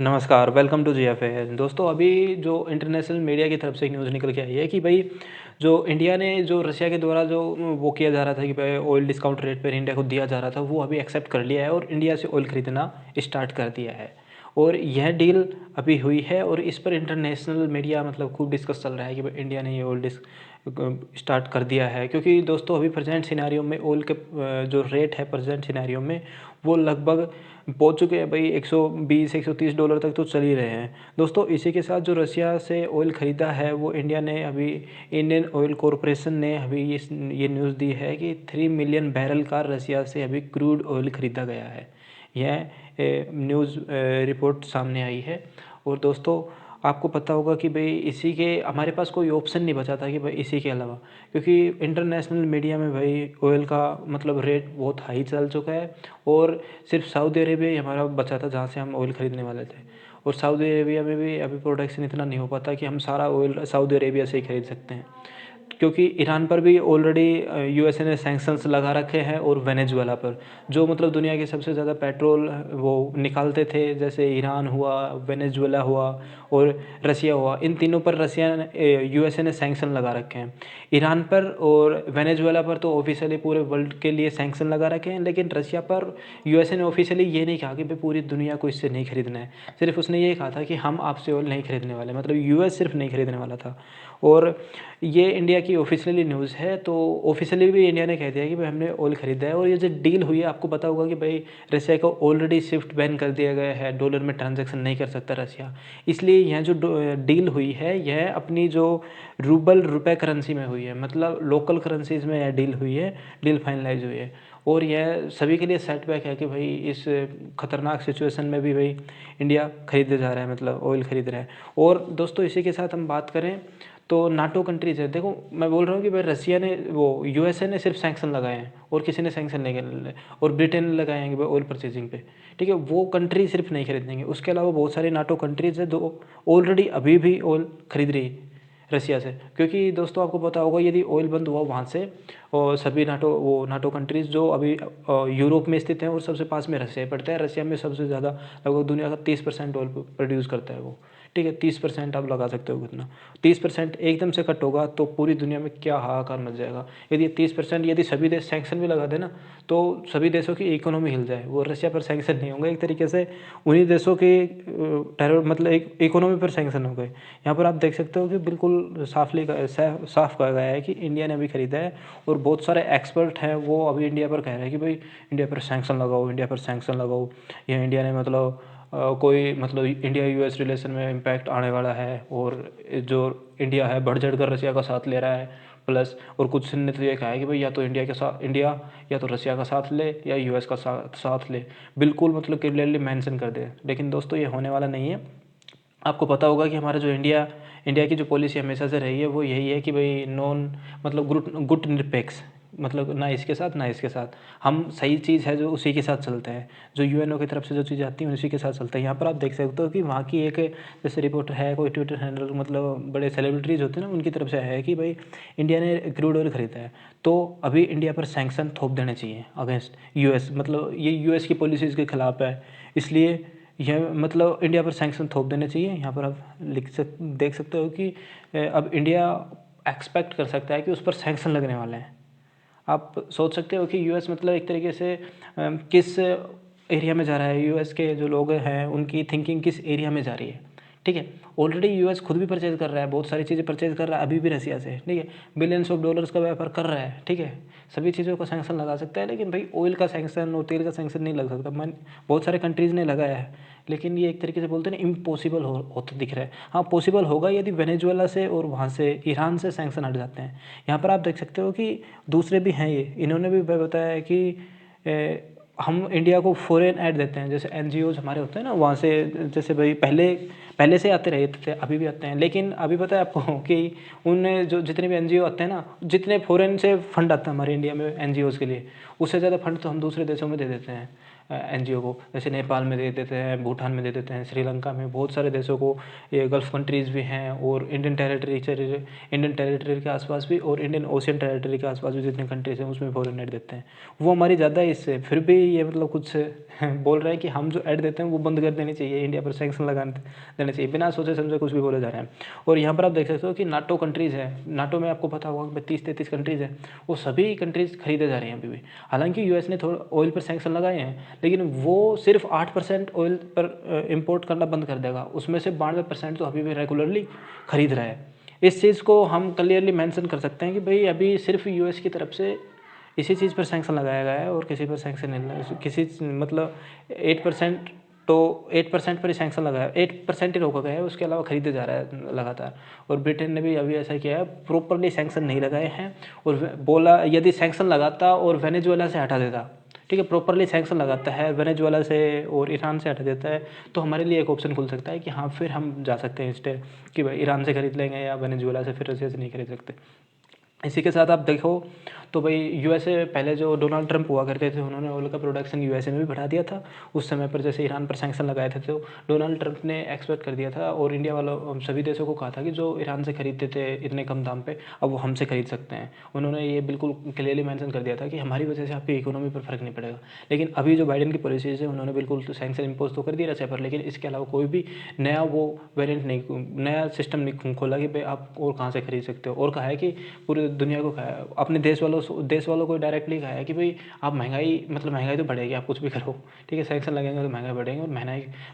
नमस्कार, welcome to GFA. दोस्तों, अभी जो इंटरनेशनल मीडिया की तरफ से एक न्यूज़ निकल के आई है कि भई जो इंडिया ने जो रशिया के द्वारा जो वो किया जा रहा था कि भाई ऑयल डिस्काउंट रेट पर इंडिया को दिया जा रहा था, वो अभी एक्सेप्ट कर लिया है और इंडिया से ऑयल खरीदना स्टार्ट कर दिया है। और यह डील अभी हुई है और इस पर इंटरनेशनल मीडिया मतलब खूब डिस्कस चल रहा है कि भाई इंडिया ने ये ऑयल स्टार्ट कर दिया है, क्योंकि दोस्तों अभी प्रेजेंट सिनेरियो में ऑयल के जो रेट है प्रेजेंट सिनेरियो में वो लगभग पहुंच चुके हैं भाई 120 130 डॉलर तक तो चल ही रहे हैं। दोस्तों, इसी के साथ जो रशिया से ऑयल ख़रीदा है वो इंडिया ने अभी इंडियन ऑयल कॉरपोरेशन ने अभी ये न्यूज़ दी है कि 3 मिलियन बैरल का रशिया से अभी क्रूड ऑयल ख़रीदा गया है। यह न्यूज़ रिपोर्ट सामने आई है। और दोस्तों, आपको पता होगा कि भाई इसी के हमारे पास कोई ऑप्शन नहीं बचा था कि भाई इसी के अलावा, क्योंकि इंटरनेशनल मीडिया में भाई ऑयल का मतलब रेट बहुत हाई चल चुका है और सिर्फ सऊदी अरेबिया ही हमारा बचा था जहाँ से हम ऑयल ख़रीदने वाले थे। और सऊदी अरेबिया में भी अभी प्रोडक्शन इतना नहीं हो पाता कि हम सारा ऑयल सऊदी अरेबिया से ही खरीद सकते हैं, क्योंकि ईरान पर भी ऑलरेडी यूएसए ने सैंक्शंस लगा रखे हैं और वेनेजुएला पर, जो मतलब दुनिया के सबसे ज़्यादा पेट्रोल वो निकालते थे, जैसे ईरान हुआ, वेनेजुएला हुआ और रसिया हुआ। इन तीनों पर रसिया यूएसए ने सैंक्शन लगा रखे हैं। ईरान पर और वेनेजुएला पर तो ऑफिशियली पूरे वर्ल्ड के लिए सैंक्शन लगा रखे हैं, लेकिन रसिया पर यूएसए ने ऑफिशियली ये नहीं कहा कि भाई पूरी दुनिया को इससे नहीं खरीदना है। सिर्फ उसने ये कहा था कि हम आपसे ऑयल नहीं खरीदने वाले, मतलब यूएस सिर्फ नहीं खरीदने वाला था। और ये इंडिया की ऑफिशियली न्यूज़ है, तो ऑफिशियली भी इंडिया ने कह दिया कि भाई हमने ऑयल ख़रीदा है। और ये जो डील हुई है, आपको पता होगा कि भाई रसिया को ऑलरेडी स्विफ्ट बैन कर दिया गया है, डॉलर में ट्रांजैक्शन नहीं कर सकता रसिया। इसलिए यह जो डील हुई है यह अपनी जो रूबल रुपए करेंसी में हुई है, मतलब लोकल करेंसीज में यह डील हुई है, डील फाइनलाइज हुई है। और यह सभी के लिए सेटबैक है कि भाई इस खतरनाक सिचुएशन में भी भाई इंडिया खरीदे जा रहा है, मतलब ऑयल खरीद रहा है। और दोस्तों, इसी के साथ हम बात करें तो नाटो कंट्रीज़ है। देखो, मैं बोल रहा हूँ कि भाई रसिया ने वो यूएसए ने सिर्फ सैंक्शन लगाए हैं और किसी ने सैंक्शन नहीं लगाए, और ब्रिटेन ने लगाए हैं कि भाई ऑयल परचेजिंग पे, ठीक है, वो कंट्री सिर्फ नहीं खरीदेंगे। उसके अलावा बहुत सारी नाटो कंट्रीज़ है जो ऑलरेडी अभी भी ऑयल खरीद रही है रसिया से, क्योंकि दोस्तों आपको पता होगा यदि ऑयल बंद हुआ वहाँ से, और सभी नाटो कंट्रीज़ जो अभी यूरोप में स्थित हैं और सबसे पास में रसिया पड़ता है। रसिया में सबसे ज़्यादा लगभग दुनिया का 30% ऑयल प्रोड्यूस करता है वो, ठीक है। 30% आप लगा सकते हो कितना, 30% एकदम से कट होगा तो पूरी दुनिया में क्या हाहाकार मच जाएगा। यदि 30% यदि सभी देश सैंक्शन भी लगा देना तो सभी देशों की इकोनॉमी हिल जाए। वो रसिया पर सैंक्शन नहीं होंगे, एक तरीके से उन्हीं देशों की टेरर मतलब एक इकोनॉमी पर सैंक्शन हो गए। यहाँ पर आप देख सकते हो कि बिल्कुल साफ कहा गया है कि इंडिया ने अभी खरीदा है। और बहुत सारे एक्सपर्ट हैं वो अभी इंडिया पर कह रहे हैं कि भाई इंडिया पर सैंक्शन लगाओ, इंडिया पर सैंक्शन लगाओ। या इंडिया ने मतलब कोई मतलब इंडिया यूएस रिलेशन में इम्पैक्ट आने वाला है, और जो इंडिया है बढ़ चढ़ कर रसिया का साथ ले रहा है प्लस। और कुछ ने तो ये कहा है कि भाई या तो इंडिया या तो रसिया का साथ ले या यूएस का साथ ले, बिल्कुल मतलब क्लियरली मेंशन कर दे। लेकिन दोस्तों, ये होने वाला नहीं है। आपको पता होगा कि हमारा जो इंडिया की जो पॉलिसी हमेशा से रही है वो यही है कि भाई नॉन मतलब गुट निरपेक्ष, मतलब ना इसके साथ ना इसके साथ। हम सही चीज़ है जो उसी के साथ चलते हैं, जो यूएनओ की तरफ से जो चीज़ आती है उसी के साथ चलते हैं। यहाँ पर आप देख सकते हो कि वहाँ की एक जैसे रिपोर्टर है, कोई ट्विटर हैंडल, मतलब बड़े सेलिब्रिटीज़ होते हैं ना, उनकी तरफ से है कि भाई इंडिया ने क्रूड ऑयल खरीदा है तो अभी इंडिया पर सैंक्शन थोप देने चाहिए अगेंस्ट यूएस, मतलब ये यूएस की पॉलिसीज़ के खिलाफ है। इसलिए यह मतलब इंडिया पर सैंक्शन थोप देने चाहिए। यहाँ पर आप देख सकते हो कि अब इंडिया एक्सपेक्ट कर सकता है कि उस पर सैंक्शन लगने वाले हैं। आप सोच सकते हो कि यूएस मतलब एक तरीके से किस एरिया में जा रहा है, यूएस के जो लोग हैं उनकी थिंकिंग किस एरिया में जा रही है, ठीक है। ऑलरेडी यूएस खुद भी परचेज कर रहा है, बहुत सारी चीज़ें परचेज कर रहा है अभी भी रसिया से, ठीक है। बिलियंस ऑफ डॉलर्स का व्यापार कर रहा है, ठीक है। सभी चीज़ों का सैंक्शन लगा सकता है, लेकिन भाई ऑयल का सैंक्शन और तेल का सैंक्शन नहीं लग सकता। मन बहुत सारे कंट्रीज़ ने लगाया है, लेकिन ये एक तरीके से बोलते हैं ना इम्पॉसिबल होता दिख रहा है। हाँ, पॉसिबल होगा यदि वेनेजुएला से और वहाँ से ईरान से सैंक्शन हट जाते हैं। यहाँ पर आप देख सकते हो कि दूसरे भी हैं, ये इन्होंने भी बताया है कि हम इंडिया को फॉरेन ऐड देते हैं, जैसे एनजीओज हमारे होते हैं ना वहाँ से, जैसे भाई पहले से आते रहे थे, अभी भी आते हैं। लेकिन अभी पता है आपको कि उनने जो जितने भी एनजीओ आते हैं ना, जितने फॉरेन से फंड आता है हमारे इंडिया में एनजीओज के लिए, उससे ज़्यादा फंड तो हम दूसरे देशों में दे देते हैं। एनजीओ को, जैसे नेपाल में दे देते हैं, भूटान में दे देते हैं, श्रीलंका में, बहुत सारे देशों को, ये गल्फ कंट्रीज़ भी हैं, और इंडियन टेरिटरी के आसपास भी, और इंडियन ओशियन टेरिटरी के आसपास भी जितने कंट्रीज़ हैं उसमें फॉरेन एड देते हैं। वो हमारी ज़्यादा है इससे, फिर भी ये मतलब कुछ बोल रहे हैं कि हम जो ऐड देते हैं वो बंद कर देनी चाहिए, इंडिया पर सैंक्शन लगा देने चाहिए, बिना सोचे समझे कुछ भी बोले जा रहे हैं। और यहाँ पर आप देख सकते हो कि नाटो कंट्रीज़ है, नाटो में आपको पता होगा कि 30-33 कंट्रीज़ हैं, वो सभी कंट्रीज़ खरीदे जा रहे हैं अभी भी। हालांकि यूएस ने थोड़ा ऑयल पर सैंक्शन लगाए हैं, लेकिन वो सिर्फ 8% ऑयल पर इम्पोर्ट करना बंद कर देगा, उसमें से 92% तो अभी भी रेगुलरली खरीद रहा है। इस चीज़ को हम क्लियरली मेंशन कर सकते हैं कि भाई अभी सिर्फ यूएस की तरफ से इसी चीज़ पर सैंक्शन लगाया गया है, और किसी पर सैंक्शन नहीं लगा, किसी मतलब 8%, तो 8% पर ही सैंक्शन लगाया, 8% ही रोका गया है, उसके अलावा खरीदे जा रहा है लगातार। और ब्रिटेन ने भी अभी ऐसा किया है, प्रॉपरली सैंक्शन नहीं लगाए हैं, और बोला यदि सैंक्शन लगाता और वेनेजुएला से हटा देता, ठीक है, प्रॉपरली सैंक्शन लगाता है वेनेजुएला से और ईरान से हटा देता है, तो हमारे लिए एक ऑप्शन खुल सकता है कि हाँ फिर हम जा सकते हैं स्टे कि भाई ईरान से खरीद लेंगे या वेनेजुएला से, फिर रशिया से नहीं खरीद सकते। इसी के साथ आप देखो तो भाई यूएसए पहले जो डोनाल्ड ट्रंप हुआ करते थे, उन्होंने ऑयल का प्रोडक्शन यूएसए में भी बढ़ा दिया था। उस समय पर जैसे ईरान पर सैंक्शन लगाए थे तो डोनाल्ड ट्रंप ने एक्सपेक्ट कर दिया था, और इंडिया वालों सभी देशों को कहा था कि जो ईरान से खरीदते थे इतने कम दाम पे, अब वो हमसे खरीद सकते हैं। उन्होंने ये बिल्कुल क्लियरली मेंशन कर दिया था कि हमारी वजह से आपकी इकोनॉमी पर फर्क नहीं पड़ेगा। लेकिन अभी जो बाइडन की पॉलिसीज है, उन्होंने बिल्कुल सैंक्शन इम्पोज तो कर दिया रशिया पर, लेकिन इसके अलावा कोई भी नया वो वेरिएंट नहीं, नया सिस्टम नहीं खोला कि भाई आप और कहाँ से खरीद सकते हो। और कहा है कि पूरी दुनिया को कहा है, अपने देश वालों को डायरेक्टली कहा है कि भाई आप महंगाई तो बढ़ेगी, आप कुछ भी करो, ठीक है, सैंक्शन लगेंगे तो महंगाई बढ़ेगी, और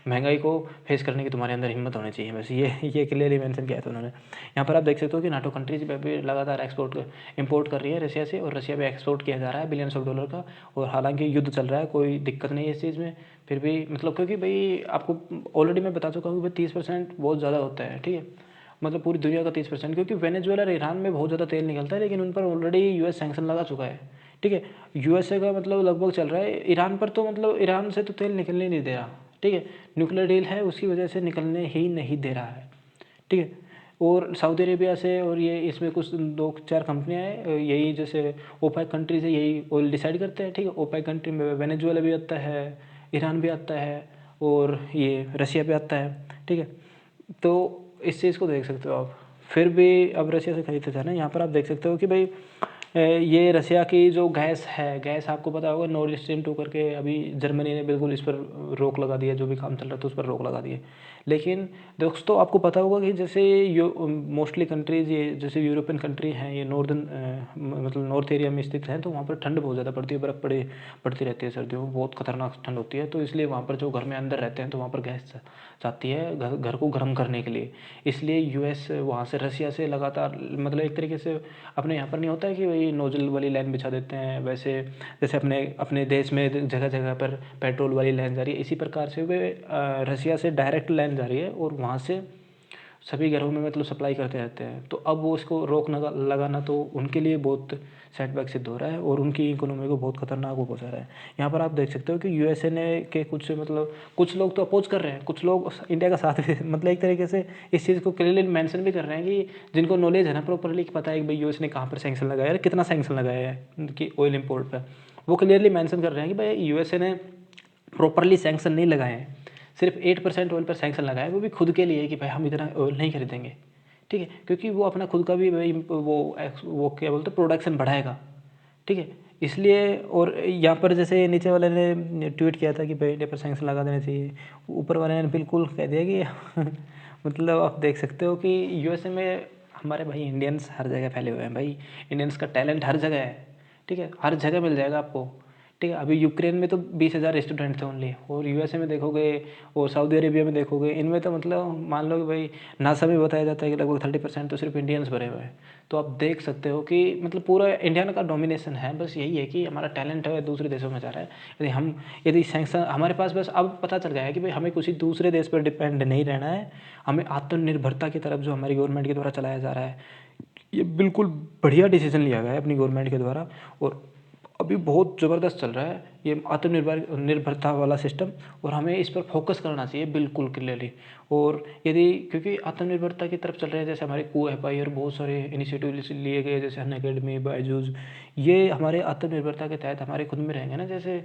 महंगाई को फेस करने की तुम्हारे अंदर हिम्मत होनी चाहिए। बस ये क्लियरली मेंशन किया था उन्होंने। यहाँ पर आप देख सकते हो कि नाटो कंट्रीज भी लगातार इंपोर्ट कर रही है रशिया से, और रशिया भी एक्सपोर्ट किया जा रहा है बिलियंस ऑफ डॉलर का। और हालांकि युद्ध चल रहा है, कोई दिक्कत नहीं है इस चीज़ में, फिर भी मतलब क्योंकि भाई आपको ऑलरेडी मैं बता चुका हूँ कि भाई 30% बहुत ज़्यादा होता है, ठीक है, मतलब पूरी दुनिया का 30%, क्योंकि वेनेजुएला और ईरान में बहुत ज़्यादा तेल निकलता है, लेकिन उन पर ऑलरेडी यूएस सैंक्शन लगा चुका है, ठीक है। यूएसए का मतलब लगभग चल रहा है, ईरान पर तो मतलब ईरान से तो तेल निकलने नहीं दे रहा, ठीक है, न्यूक्लियर डील है उसकी वजह से निकलने ही नहीं दे रहा है, ठीक है। और सऊदी अरेबिया से, और ये इसमें कुछ 2-4 कंपनियां हैं, यही जैसे ओपेक कंट्री से यही ऑयल डिसाइड करते हैं, ठीक है। ओपेक कंट्री में वेनेजुएला भी आता है, ईरान भी आता है, और ये रशिया भी आता है, ठीक है। तो इस चीज़ को देख सकते हो आप, फिर भी अब रशिया से खरीदते थे ना। यहाँ पर आप देख सकते हो कि भाई ये रशिया की जो गैस है, गैस आपको पता होगा नॉर्ड स्ट्रीम 2 करके, अभी जर्मनी ने बिल्कुल इस पर रोक लगा दी है, जो भी काम चल रहा था उस पर रोक लगा दी है। लेकिन दोस्तों आपको पता होगा कि जैसे मोस्टली कंट्रीज़, ये जैसे यूरोपियन कंट्री हैं, ये मतलब नॉर्थ एरिया में स्थित हैं, तो वहाँ पर ठंड बहुत ज़्यादा पड़ती है, बर्फ़ पड़ती रहती है, सर्दियों में बहुत खतरनाक ठंड होती है। तो इसलिए वहाँ पर जो घर में अंदर रहते हैं, तो वहाँ पर गैस जाती है घर को गर्म करने के लिए। इसलिए यूएस वहाँ से रशिया से लगातार, मतलब एक तरीके से अपने यहाँ पर नहीं होता है कि वही नोजल वाली लाइन बिछा देते हैं, वैसे जैसे अपने देश में जगह जगह पर पेट्रोल वाली लाइन जा रही है, इसी प्रकार से वे रशिया से डायरेक्ट लाइन जा रही है, और वहाँ से सभी घरों में मतलब सप्लाई करते रहते हैं। तो अब वो इसको लगाना तो उनके लिए बहुत सेटबैक सिद्ध हो रहा है, और उनकी इकोनॉमी को बहुत खतरनाक वो पहुँचा रहा है। यहाँ पर आप देख सकते हो कि यूएसए ने के कुछ लोग तो अपोज कर रहे हैं, कुछ लोग इंडिया का साथ भी मतलब एक तरीके से इस चीज़ को क्लियरली मेंशन भी कर रहे हैं कि जिनको नॉलेज है ना प्रॉपरली, पता है कि भाई यूएस ने कहाँ पर सैंक्शन लगाया है, कितना सैंक्शन लगाया है कि ऑयल इम्पोर्ट पर, वो क्लियरली मेंशन कर रहे हैं कि भाई यूएसए ने प्रॉपरली सैंक्शन नहीं लगाए हैं, सिर्फ 8% ऑयल पर सैंक्शन लगाए, वो भी खुद के लिए कि भाई हम इतना ऑयल नहीं खरीदेंगे, ठीक है, क्योंकि वो अपना खुद का भी भाई वो क्या बोलते हैं प्रोडक्शन बढ़ाएगा, ठीक है, इसलिए। और यहाँ पर जैसे नीचे वाले ने ट्वीट किया था कि भाई इंडिया पर सैंक्शन लगा देना चाहिए, ऊपर वाले ने बिल्कुल कह दिया कि मतलब आप देख सकते हो कि यूएसए में हमारे भाई इंडियंस हर जगह फैले हुए हैं भाई, इंडियंस का टैलेंट हर जगह है, ठीक है, हर जगह मिल जाएगा आपको, ठीक है। अभी यूक्रेन में तो 20,000 स्टूडेंट थे ओनली, और यूएसए में देखोगे और सऊदी अरेबिया में देखोगे, इनमें तो मतलब मान लो कि भाई नासा में बताया जाता है कि लगभग 30% तो सिर्फ इंडियंस भरे हुए हैं। तो आप देख सकते हो कि मतलब पूरा इंडिया का डोमिनेशन है, बस यही है कि हमारा टैलेंट है दूसरे देशों में जा रहा है। यदि सैंक्शन हमारे पास, बस अब पता चल गया है कि भाई हमें किसी दूसरे देश पर डिपेंड नहीं रहना है, हमें आत्मनिर्भरता की तरफ जो हमारी गवर्नमेंट के द्वारा चलाया जा रहा है, ये बिल्कुल बढ़िया डिसीजन लिया गया है अपनी गवर्नमेंट के द्वारा। और अभी बहुत ज़बरदस्त चल रहा है ये निर्भरता वाला सिस्टम, और हमें इस पर फोकस करना चाहिए बिल्कुल क्लियरली। और यदि क्योंकि आत्मनिर्भरता की तरफ चल रहे हैं, जैसे हमारे QFI और बहुत सारे इनिशिएटिव लिए गए, जैसे अनअकैडमी, बायजूस, ये हमारे आत्मनिर्भरता के तहत हमारे खुद में रहेंगे ना। जैसे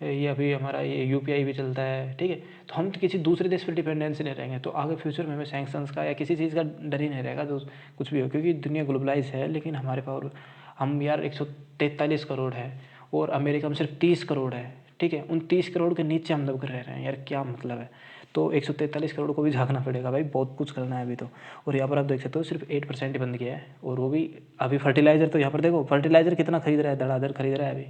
ये अभी हमारा ये UPI भी चलता है, ठीक है, तो हम किसी दूसरे देश पर डिपेंडेंसी नहीं रहेंगे, तो आगे फ्यूचर में हमें सैंक्शंस का या किसी चीज़ का डर ही नहीं रहेगा, जो कुछ भी हो, क्योंकि दुनिया ग्लोबलाइज है। लेकिन हमारे पास हम यार 143 करोड़ है, और अमेरिका में सिर्फ 30 करोड़ है, ठीक है, उन 30 करोड़ के नीचे हम दब कर रह रहे हैं यार, क्या मतलब है। तो 143 करोड़ को भी झांकना पड़ेगा भाई, बहुत कुछ करना है अभी तो। और यहाँ पर आप देख सकते हो सिर्फ 8% ही बंद किया है, और वो भी अभी फर्टिलाइज़र, तो यहाँ पर देखो फर्टिलाइज़र कितना खरीद रहा है, धड़ाधड़ खरीद रहा है अभी।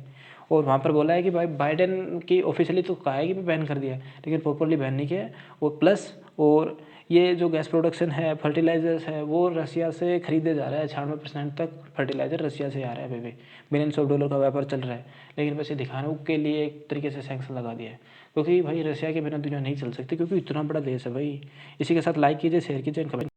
और वहाँ पर बोला है कि भाई बाइडेन की ऑफिशियली तो कहा है कि बैन कर दिया है, लेकिन प्रॉपरली बैन नहीं किया है। और प्लस और ये जो गैस प्रोडक्शन है, फर्टिलाइजर्स है, वो रसिया से खरीदे जा रहा है। 96% तक फर्टिलाइजर रसिया से आ रहा है अभी भी। बिलियंस ऑफ डॉलर का व्यापार चल रहा है, लेकिन वैसे दिखाने के लिए एक तरीके से सैंक्शन लगा दिया है, क्योंकि भाई रसिया के बिना दुनिया नहीं चल सकती, क्योंकि इतना बड़ा देश है भाई। इसी के साथ लाइक कीजिए, शेयर कीजिए, कमेंट